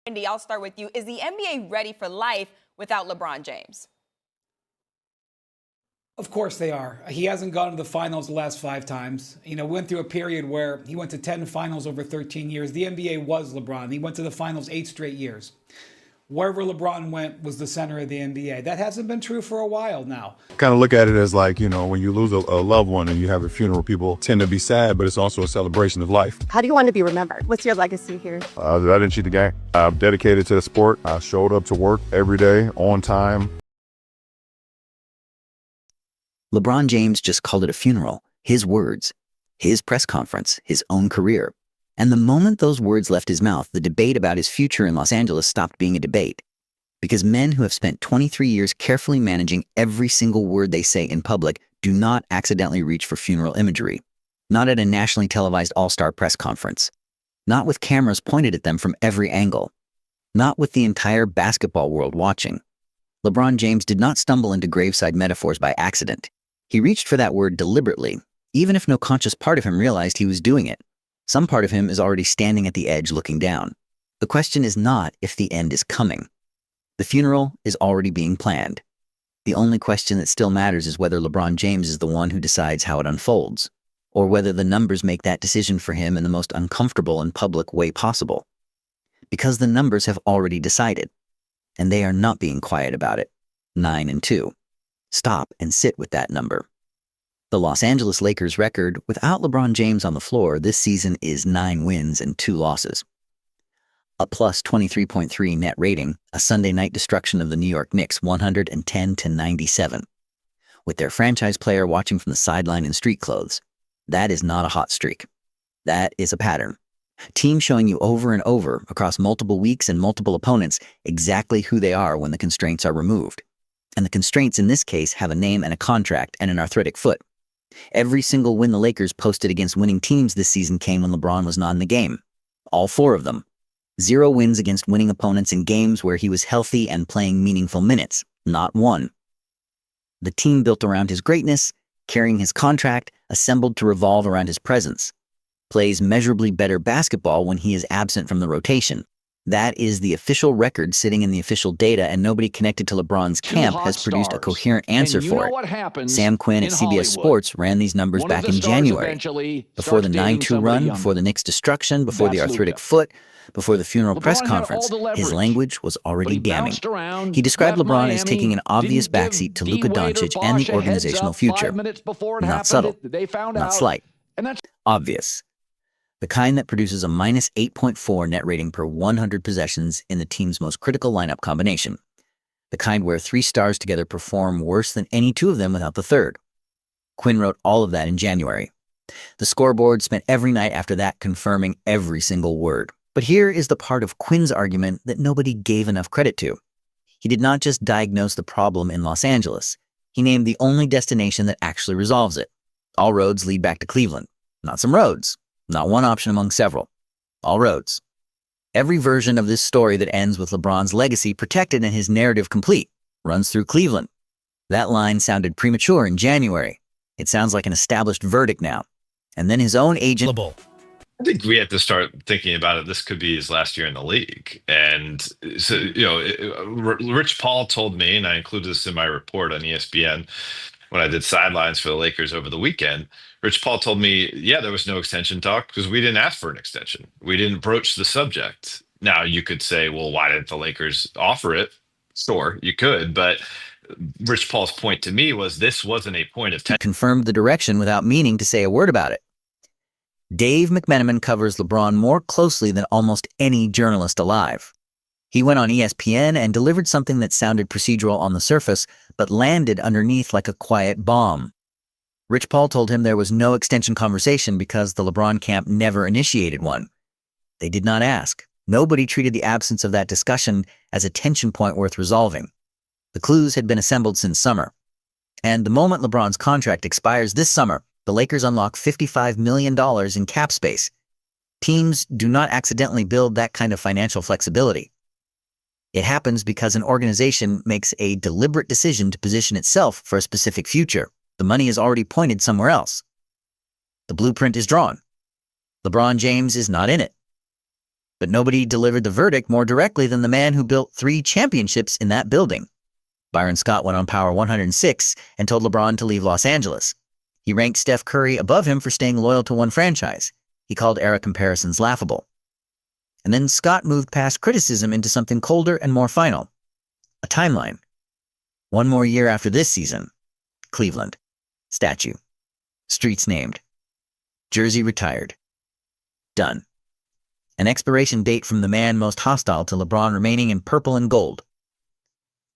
Wendy, I'll start with you. Is the NBA ready for life without LeBron James? Of course they are. He hasn't gone to the finals the last 5 times. Went through a period where he went to 10 finals over 13 years. The NBA was LeBron. He went to the finals 8 straight years. Wherever LeBron went was the center of the NBA. That hasn't been true for a while now. Kind of look at it as like, when you lose a loved one and you have a funeral, people tend to be sad, but it's also a celebration of life. How do you want to be remembered? What's your legacy here? I didn't cheat the game. I'm dedicated to the sport. I showed up to work every day on time. LeBron James just called it a funeral. His words, his press conference, his own career. And the moment those words left his mouth, the debate about his future in Los Angeles stopped being a debate. Because men who have spent 23 years carefully managing every single word they say in public do not accidentally reach for funeral imagery. Not at a nationally televised all-star press conference. Not with cameras pointed at them from every angle. Not with the entire basketball world watching. LeBron James did not stumble into graveside metaphors by accident. He reached for that word deliberately, even if no conscious part of him realized he was doing it. Some part of him is already standing at the edge looking down. The question is not if the end is coming. The funeral is already being planned. The only question that still matters is whether LeBron James is the one who decides how it unfolds, or whether the numbers make that decision for him in the most uncomfortable and public way possible. Because the numbers have already decided, and they are not being quiet about it. 9-2. Stop and sit with that number. The Los Angeles Lakers record without LeBron James on the floor this season is 9 wins and 2 losses. A plus 23.3 net rating, a Sunday night destruction of the New York Knicks 110-97. With their franchise player watching from the sideline in street clothes. That is not a hot streak. That is a pattern. Teams showing you over and over, across multiple weeks and multiple opponents, exactly who they are when the constraints are removed. And the constraints in this case have a name and a contract and an arthritic foot. Every single win the Lakers posted against winning teams this season came when LeBron was not in the game. All 4 of them. 0 wins against winning opponents in games where he was healthy and playing meaningful minutes. Not 1. The team built around his greatness, carrying his contract, assembled to revolve around his presence. Plays measurably better basketball when he is absent from the rotation. That is the official record sitting in the official data, and nobody connected to LeBron's camp has produced a coherent answer for it. Sam Quinn at CBS Sports ran these numbers back in January. Before the 9-2 run, before the Knicks' destruction, before the arthritic foot, before the funeral press conference, his language was already damning. He described LeBron as taking an obvious backseat to Luka Doncic and the organizational future. Not subtle, not slight, obvious. The kind that produces a minus 8.4 net rating per 100 possessions in the team's most critical lineup combination. The kind where 3 stars together perform worse than any 2 of them without the third. Quinn wrote all of that in January. The scoreboard spent every night after that confirming every single word. But here is the part of Quinn's argument that nobody gave enough credit to. He did not just diagnose the problem in Los Angeles. He named the only destination that actually resolves it. All roads lead back to Cleveland. Not some roads. Not one option among several. All roads. Every version of this story that ends with LeBron's legacy protected and his narrative complete runs through Cleveland. That line sounded premature in January. It sounds like an established verdict now. And then his own agent... I think we have to start thinking about it. This could be his last year in the league. And so, Rich Paul told me, and I included this in my report on ESPN when I did sidelines for the Lakers over the weekend. Rich Paul told me, yeah, there was no extension talk because we didn't ask for an extension. We didn't broach the subject. Now, you could say, well, why didn't the Lakers offer it? Sure, you could. But Rich Paul's point to me was this wasn't a point of tension. Confirmed the direction without meaning to say a word about it. Dave McMenamin covers LeBron more closely than almost any journalist alive. He went on ESPN and delivered something that sounded procedural on the surface, but landed underneath like a quiet bomb. Rich Paul told him there was no extension conversation because the LeBron camp never initiated one. They did not ask. Nobody treated the absence of that discussion as a tension point worth resolving. The clues had been assembled since summer. And the moment LeBron's contract expires this summer, the Lakers unlock $55 million in cap space. Teams do not accidentally build that kind of financial flexibility. It happens because an organization makes a deliberate decision to position itself for a specific future. The money is already pointed somewhere else. The blueprint is drawn. LeBron James is not in it. But nobody delivered the verdict more directly than the man who built 3 championships in that building. Byron Scott went on Power 106 and told LeBron to leave Los Angeles. He ranked Steph Curry above him for staying loyal to one franchise. He called era comparisons laughable. And then Scott moved past criticism into something colder and more final. A timeline. 1 more year after this season. Cleveland. Statue. Streets named. Jersey retired. Done. An expiration date from the man most hostile to LeBron remaining in purple and gold.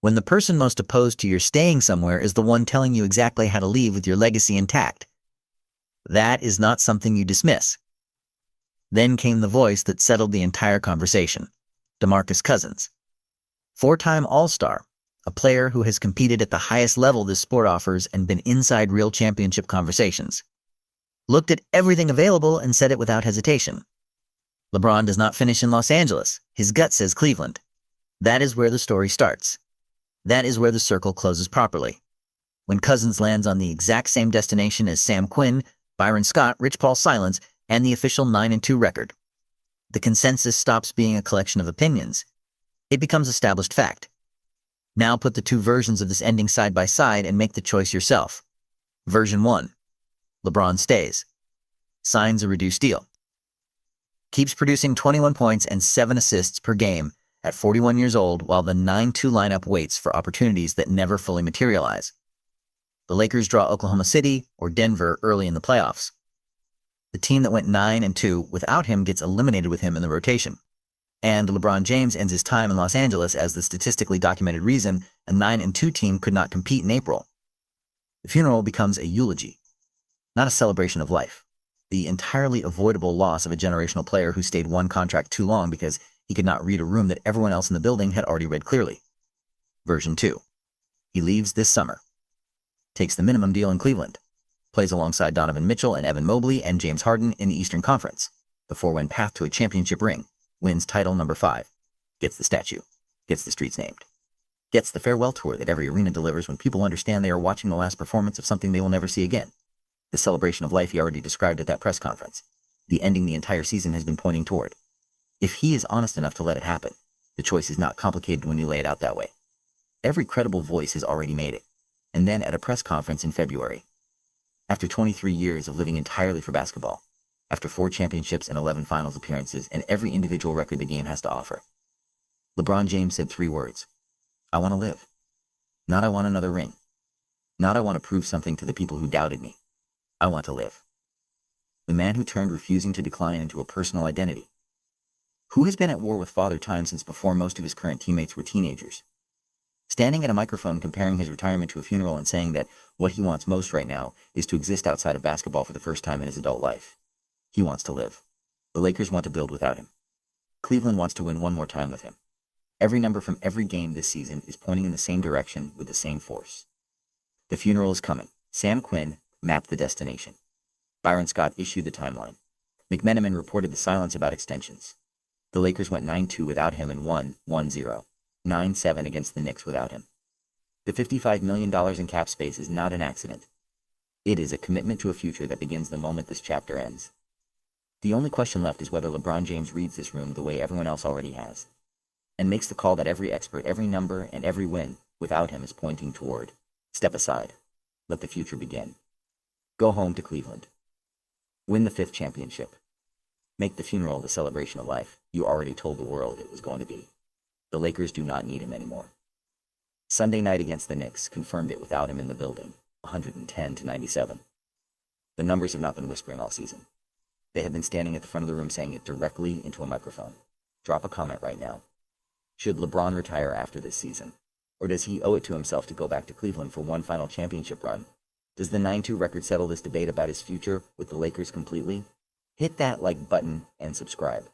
When the person most opposed to your staying somewhere is the one telling you exactly how to leave with your legacy intact. That is not something you dismiss. Then came the voice that settled the entire conversation. DeMarcus Cousins. 4-time All-Star, a player who has competed at the highest level this sport offers and been inside real championship conversations. Looked at everything available and said it without hesitation. LeBron does not finish in Los Angeles. His gut says Cleveland. That is where the story starts. That is where the circle closes properly. When Cousins lands on the exact same destination as Sam Quinn, Byron Scott, Rich Paul Silence, and the official 9-2 record. The consensus stops being a collection of opinions. It becomes established fact. Now put the 2 versions of this ending side by side and make the choice yourself. Version 1. LeBron stays. Signs a reduced deal. Keeps producing 21 points and 7 assists per game at 41 years old while the 9-2 lineup waits for opportunities that never fully materialize. The Lakers draw Oklahoma City or Denver early in the playoffs. The team that went 9-2 without him gets eliminated with him in the rotation. And LeBron James ends his time in Los Angeles as the statistically documented reason a 9-2 team could not compete in April. The funeral becomes a eulogy, not a celebration of life. The entirely avoidable loss of a generational player who stayed one contract too long because he could not read a room that everyone else in the building had already read clearly. Version 2. He leaves this summer. Takes the minimum deal in Cleveland. Plays alongside Donovan Mitchell and Evan Mobley and James Harden in the Eastern Conference. The 4-win path to a championship ring. Wins title number 5. Gets the statue. Gets the streets named. Gets the farewell tour that every arena delivers when people understand they are watching the last performance of something they will never see again. The celebration of life he already described at that press conference. The ending the entire season has been pointing toward. If he is honest enough to let it happen, the choice is not complicated when you lay it out that way. Every credible voice has already made it. And then at a press conference in February. After 23 years of living entirely for basketball, after 4 championships and 11 finals appearances and every individual record the game has to offer, LeBron James said 3 words. I want to live. Not I want another ring. Not I want to prove something to the people who doubted me. I want to live. The man who turned refusing to decline into a personal identity. Who has been at war with Father Time since before most of his current teammates were teenagers? Standing at a microphone comparing his retirement to a funeral and saying that what he wants most right now is to exist outside of basketball for the first time in his adult life. He wants to live. The Lakers want to build without him. Cleveland wants to win one more time with him. Every number from every game this season is pointing in the same direction with the same force. The funeral is coming. Sam Quinn mapped the destination. Byron Scott issued the timeline. McMenamin reported the silence about extensions. The Lakers went 9-2 without him and won 1-0. 9-7 against the Knicks without him. The $55 million in cap space is not an accident. It is a commitment to a future that begins the moment this chapter ends. The only question left is whether LeBron James reads this room the way everyone else already has, and makes the call that every expert, every number, and every win without him is pointing toward. Step aside. Let the future begin. Go home to Cleveland. Win the 5th championship. Make the funeral the celebration of life you already told the world it was going to be. The Lakers do not need him anymore. Sunday night against the Knicks confirmed it without him in the building, 110-97. The numbers have not been whispering all season. They have been standing at the front of the room saying it directly into a microphone. Drop a comment right now. Should LeBron retire after this season? Or does he owe it to himself to go back to Cleveland for one final championship run? Does the 9-2 record settle this debate about his future with the Lakers completely? Hit that like button and subscribe.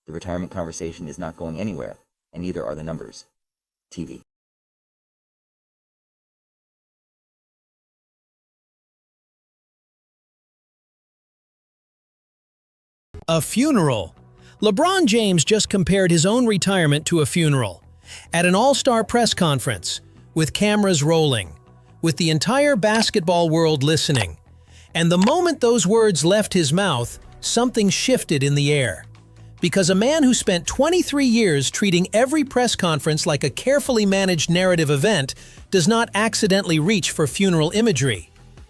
The retirement conversation is not going anywhere, and neither are the numbers. TV. A funeral. LeBron James just compared his own retirement to a funeral. At an all-star press conference, with cameras rolling, with the entire basketball world listening. And the moment those words left his mouth, something shifted in the air. Because a man who spent 23 years treating every press conference like a carefully managed narrative event does not accidentally reach for funeral imagery.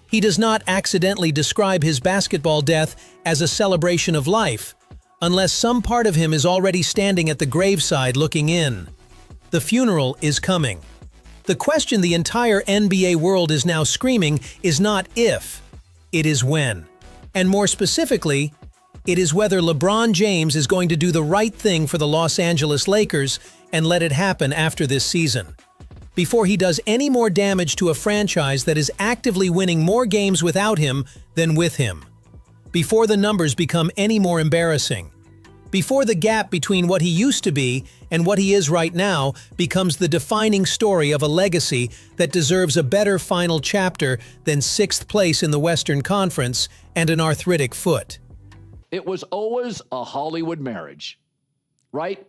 He does not accidentally describe his basketball death as a celebration of life, unless some part of him is already standing at the graveside looking in. The funeral is coming. The question the entire NBA world is now screaming is not if, it is when. And more specifically, it is whether LeBron James is going to do the right thing for the Los Angeles Lakers and let it happen after this season, before he does any more damage to a franchise that is actively winning more games without him than with him, before the numbers become any more embarrassing, before the gap between what he used to be and what he is right now becomes the defining story of a legacy that deserves a better final chapter than 6th place in the Western Conference and an arthritic foot. It was always a Hollywood marriage, right?